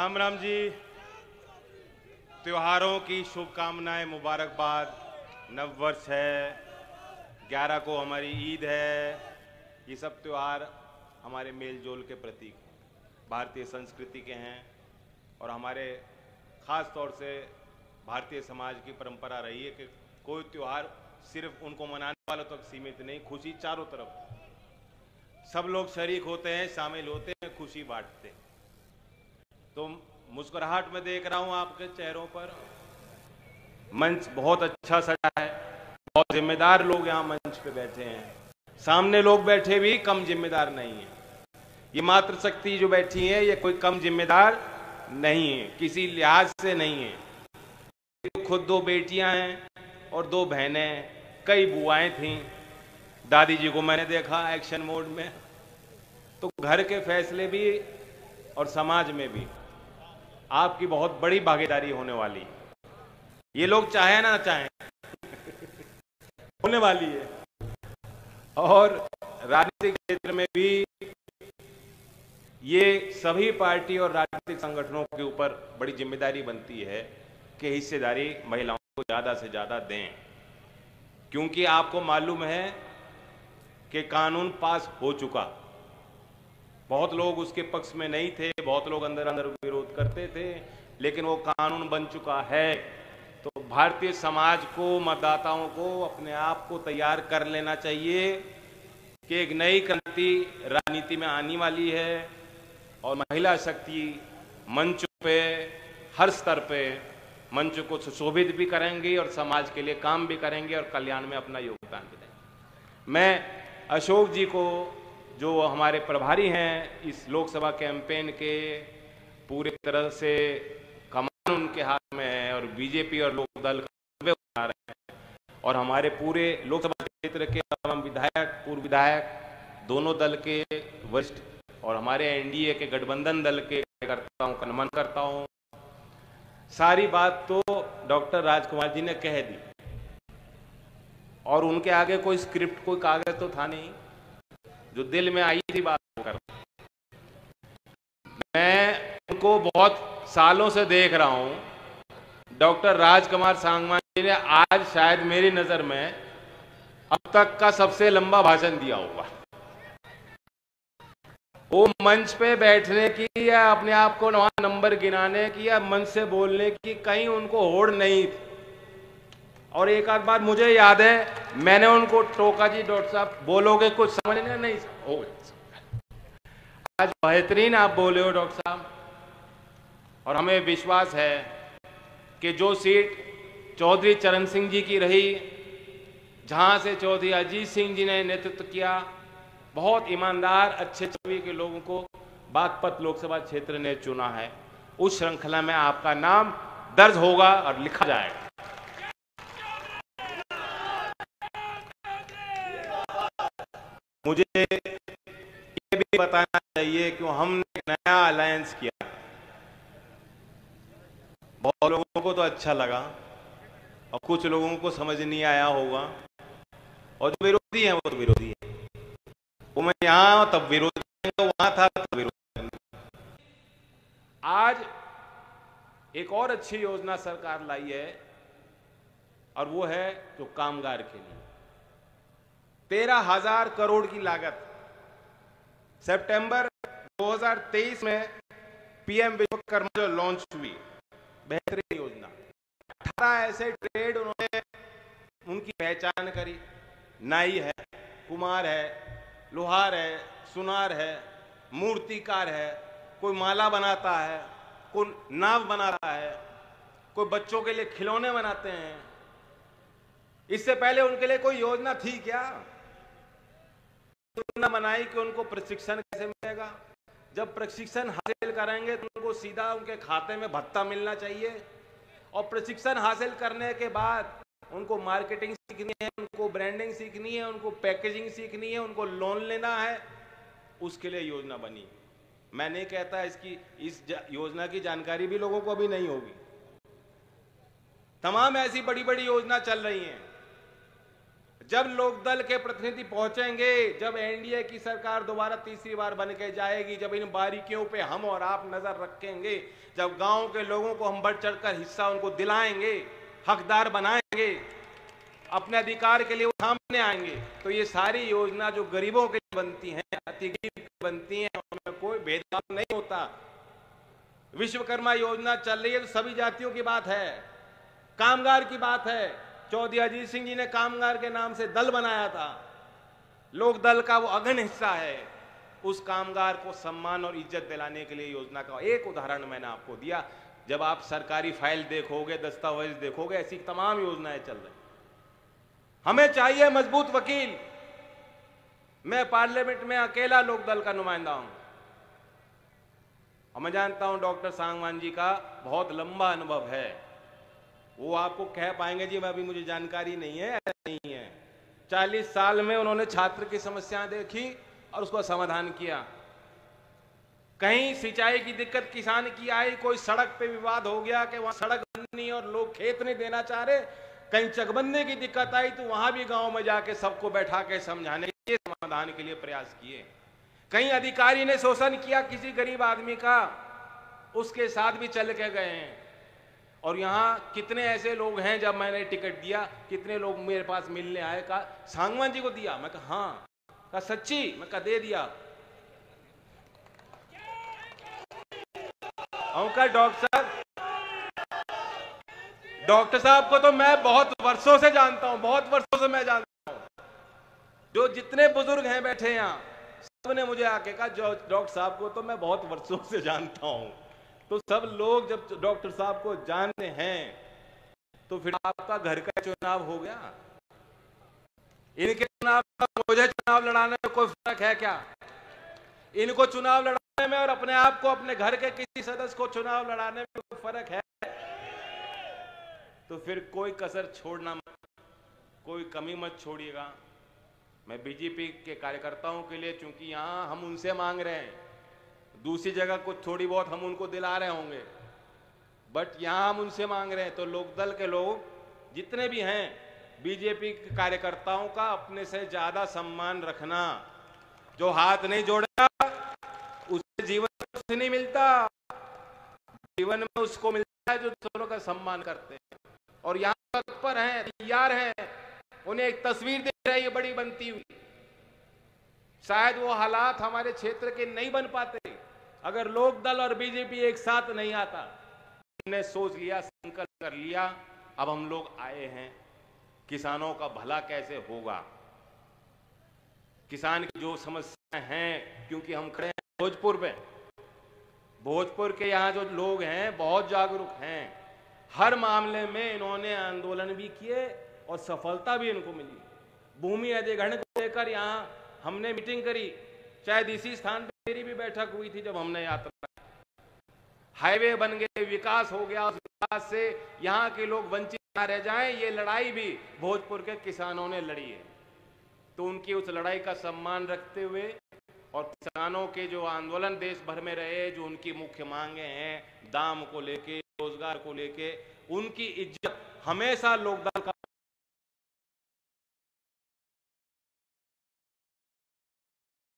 राम राम जी। त्योहारों की शुभकामनाएं, मुबारकबाद। नव वर्ष है, 11 को हमारी ईद है। ये सब त्योहार हमारे मेल जोल के प्रतीक हैं, भारतीय संस्कृति के हैं और हमारे खास तौर से भारतीय समाज की परंपरा रही है कि कोई त्योहार सिर्फ उनको मनाने वालों तक सीमित नहीं, खुशी चारों तरफ। सब लोग शरीक होते हैं, शामिल होते हैं, खुशी बांटते हैं। तो मुस्कुराहट में देख रहा हूं आपके चेहरों पर। मंच बहुत अच्छा सजा है, बहुत जिम्मेदार लोग यहां मंच पे बैठे हैं। सामने लोग बैठे भी कम जिम्मेदार नहीं है। ये मातृशक्ति जो बैठी है ये कोई कम जिम्मेदार नहीं है, किसी लिहाज से नहीं है। खुद 2 बेटियां हैं और 2 बहनें, कई बुआएं थीं। दादी जी को मैंने देखा एक्शन मोड में। तो घर के फैसले भी और समाज में भी आपकी बहुत बड़ी भागीदारी होने वाली है। ये लोग चाहे ना चाहें होने वाली है। और राजनीतिक क्षेत्र में भी ये सभी पार्टी और राजनीतिक संगठनों के ऊपर बड़ी जिम्मेदारी बनती है कि हिस्सेदारी महिलाओं को ज्यादा से ज्यादा दें, क्योंकि आपको मालूम है कि कानून पास हो चुका। बहुत लोग उसके पक्ष में नहीं थे, बहुत लोग अंदर अंदर विरोध करते थे, लेकिन वो कानून बन चुका है। तो भारतीय समाज को, मतदाताओं को अपने आप को तैयार कर लेना चाहिए कि एक नई क्रांति राजनीति में आने वाली है और महिला शक्ति मंच पे, हर स्तर पे मंच को सुशोभित भी करेंगी और समाज के लिए काम भी करेंगे और कल्याण में अपना योगदान भी देंगे। मैं अशोक जी को, जो हमारे प्रभारी हैं इस लोकसभा कैंपेन के, पूरे तरह से कमान उनके हाथ में है और बीजेपी और लोकदल उठा रहे हैं और हमारे पूरे लोकसभा क्षेत्र के तमाम विधायक, पूर्व विधायक, दोनों दल के वरिष्ठ और हमारे एनडीए के गठबंधन दल के कार्यकर्ताओं का नमन करता हूं। सारी बात तो डॉक्टर राजकुमार जी ने कह दी और उनके आगे कोई स्क्रिप्ट, कोई कागज तो था नहीं, जो दिल में आई थी बात कर। मैं उनको बहुत सालों से देख रहा हूं। डॉक्टर राजकुमार सांगवान जी ने आज शायद मेरी नजर में अब तक का सबसे लंबा भाषण दिया होगा। वो मंच पे बैठने की या अपने आप को वहां नंबर गिनाने की या मंच से बोलने की कहीं उनको होड़ नहीं थी। और एक आध बार मुझे याद है मैंने उनको टोका, जी डॉक्टर साहब बोलोगे कुछ समझने नहीं हो। आज बेहतरीन आप बोले हो डॉक्टर साहब, और हमें विश्वास है कि जो सीट चौधरी चरण सिंह जी की रही, जहां से चौधरी अजीत सिंह जी ने नेतृत्व किया, बहुत ईमानदार अच्छे छवि के लोगों को बागपत लोकसभा क्षेत्र ने चुना है, उस श्रृंखला में आपका नाम दर्ज होगा और लिखा जाएगा। मुझे ये भी बताना चाहिए कि हमने एक नया अलायंस किया। बहुत लोगों को तो अच्छा लगा और कुछ लोगों को समझ नहीं आया होगा, और जो विरोधी हैं वो तो विरोधी हैं। वो मैं यहां तब विरोध करेंगे, वहां था तब विरोध करेंगे। आज एक और अच्छी योजना सरकार लाई है और वो है जो कामगार के लिए 13,000 करोड़ की लागत। सितंबर 2023 में पीएम विश्वकर्मा जो लॉन्च हुई, बेहतरीन योजना। 18 ऐसे ट्रेड उन्होंने उनकी पहचान करी। नाई है, कुम्हार है, लोहार है, सुनार है, मूर्तिकार है, कोई माला बनाता है, कोई नाव बनाता है, कोई बच्चों के लिए खिलौने बनाते हैं। इससे पहले उनके लिए कोई योजना थी क्या? योजना बनाई कि उनको प्रशिक्षण कैसे मिलेगा। जब प्रशिक्षण हासिल करेंगे तो उनको सीधा उनके खाते में भत्ता मिलना चाहिए, और प्रशिक्षण हासिल करने के बाद उनको मार्केटिंग सीखनी है, उनको ब्रांडिंग सीखनी है, उनको पैकेजिंग सीखनी है, उनको लोन लेना है, उसके लिए योजना बनी। मैं नहीं कहता इस योजना की जानकारी भी लोगों को अभी नहीं होगी। तमाम ऐसी बड़ी बड़ी योजना चल रही हैं। जब लोकदल के प्रतिनिधि पहुंचेंगे, जब एनडीए की सरकार दोबारा तीसरी बार बन के जाएगी, जब इन बारीकियों पे हम और आप नजर रखेंगे, जब गांव के लोगों को हम बढ़ चढ़कर हिस्सा उनको दिलाएंगे, हकदार बनाएंगे, अपने अधिकार के लिए वो सामने आएंगे, तो ये सारी योजना जो गरीबों के लिए बनती हैं, अति गरीब बनती हैं, उनमें कोई भेदभाव नहीं होता। विश्वकर्मा योजना चल रही है तो सभी जातियों की बात है, कामगार की बात है। चौधरी अजीत सिंह जी ने कामगार के नाम से दल बनाया था, लोक दल का वो अगन हिस्सा है। उस कामगार को सम्मान और इज्जत दिलाने के लिए योजना का एक उदाहरण मैंने आपको दिया। जब आप सरकारी फाइल देखोगे, दस्तावेज देखोगे, ऐसी तमाम योजनाएं चल रही। हमें चाहिए मजबूत वकील। मैं पार्लियामेंट में अकेला लोक दल का नुमाइंदा हूं और मैं जानता हूं डॉक्टर सांगवान जी का बहुत लंबा अनुभव है, वो आपको कह पाएंगे जी मैं अभी मुझे जानकारी नहीं है, ऐसा नहीं है। 40 साल में उन्होंने छात्र की समस्याएं देखी और उसका समाधान किया। कहीं सिंचाई की दिक्कत किसान की आई, कोई सड़क पे विवाद हो गया कि वहां सड़क बननी और लोग खेत नहीं देना चाह रहे, कहीं चकबंदी की दिक्कत आई तो वहां भी गांव में जाके सबको बैठा के समझाने के समाधान के लिए प्रयास किए। कहीं अधिकारी ने शोषण किया किसी गरीब आदमी का, उसके साथ भी चल के गए हैं। और यहां कितने ऐसे लोग हैं, जब मैंने टिकट दिया कितने लोग मेरे पास मिलने आए, कहा सांगवान जी को दिया, मैं कहा हाँ, कहा सच्ची, मैं कहा दे दिया। डॉक्टर साहब को तो मैं बहुत वर्षों से जानता हूं, बहुत वर्षों से मैं जानता हूं। जो जितने बुजुर्ग हैं बैठे यहां, सबने मुझे आके कहा डॉक्टर साहब को तो मैं बहुत वर्षों से जानता हूं। तो सब लोग जब डॉक्टर साहब को जानते हैं तो फिर आपका घर का चुनाव हो गया। इनके चुनाव का मुझे चुनाव लड़ाने में कोई फर्क है क्या? इनको चुनाव लड़ाने में और अपने आप को, अपने घर के किसी सदस्य को चुनाव लड़ाने में कोई फर्क है? तो फिर कोई कसर छोड़ना मत, कोई कमी मत छोड़िएगा। मैं बीजेपी के कार्यकर्ताओं के लिए, चूंकि यहां हम उनसे मांग रहे हैं, दूसरी जगह कुछ थोड़ी बहुत हम उनको दिला रहे होंगे, बट यहां हम उनसे मांग रहे हैं। तो लोकदल के लोग जितने भी हैं, बीजेपी के कार्यकर्ताओं का अपने से ज्यादा सम्मान रखना। जो हाथ नहीं जोड़ेगा उसे जीवन में नहीं मिलता, जीवन में उसको मिलता है जो दूसरों का सम्मान करते हैं। और यहां तत्पर हैं, तैयार हैं, उन्हें एक तस्वीर दिख रही है बड़ी बनती हुई। शायद वो हालात हमारे क्षेत्र के नहीं बन पाते अगर लोकदल और बीजेपी एक साथ नहीं आता। हमने सोच लिया, संकल्प कर लिया, अब हम लोग आए हैं, किसानों का भला कैसे होगा, किसान की जो समस्याएं हैं, क्योंकि हम खड़े हैं भोजपुर में, भोजपुर के यहाँ जो लोग हैं बहुत जागरूक हैं। हर मामले में इन्होंने आंदोलन भी किए और सफलता भी इनको मिली। भूमि अधिग्रहण को लेकर यहाँ हमने मीटिंग करी, शायद इसी स्थान पर मेरी भी बैठक हुई थी जब हमने यात्रा। हाईवे बन गए, विकास हो गया, उस विकास से यहाँ के लोग वंचित ना रह जाएं, ये लड़ाई भी भोजपुर के किसानों ने लड़ी है। तो उनकी उस लड़ाई का सम्मान रखते हुए और किसानों के जो आंदोलन देश भर में रहे, जो उनकी मुख्य मांगे हैं, दाम को लेके, रोजगार को लेके, उनकी इज्जत हमेशा लोकदल का